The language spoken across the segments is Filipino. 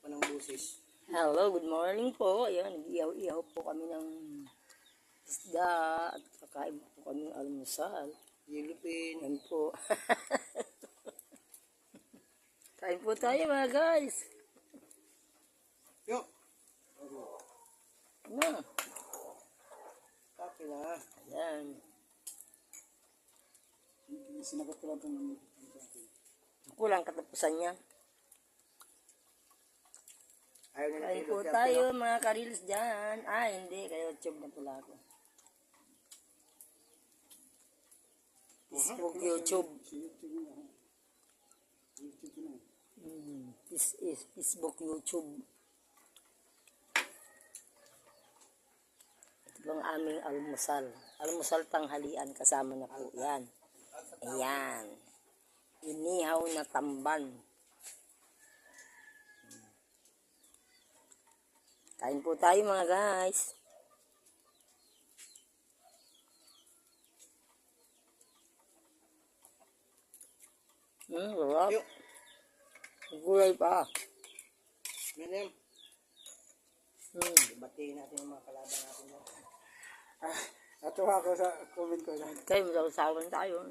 pa ng busis. Hello, good morning po. Ayan, nag-ihaw-ihaw po kami ng isda at kakain po kami ng almusal. Yelupin. Yan po. Kain po tayo mga guys. Yo! Na. Kape na. Ayan. Sinagot ko lang itong... Kulang katapusan niya. Ayaw nila Kain po tayo mga karils dyan. Ah, hindi. Kayo tube na pula ako. Facebook, YouTube. This is Facebook, YouTube. Ito bang aming almusal. Almusal tanghalian kasama na po yan. Ayan. Inihaw na tamban. Kain po tayo mga guys. Sarap. Gulay pa. Menem. Batiin natin yung mga kalaban natin. Natuwa ako sa comment ko na. Kayo, masasawan tayo.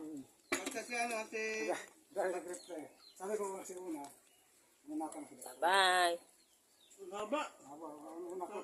Kasi ano, ate... Dahil nag-reply. Sabi ko kasi una, nanakan sila. Bye. Haba. Una ko.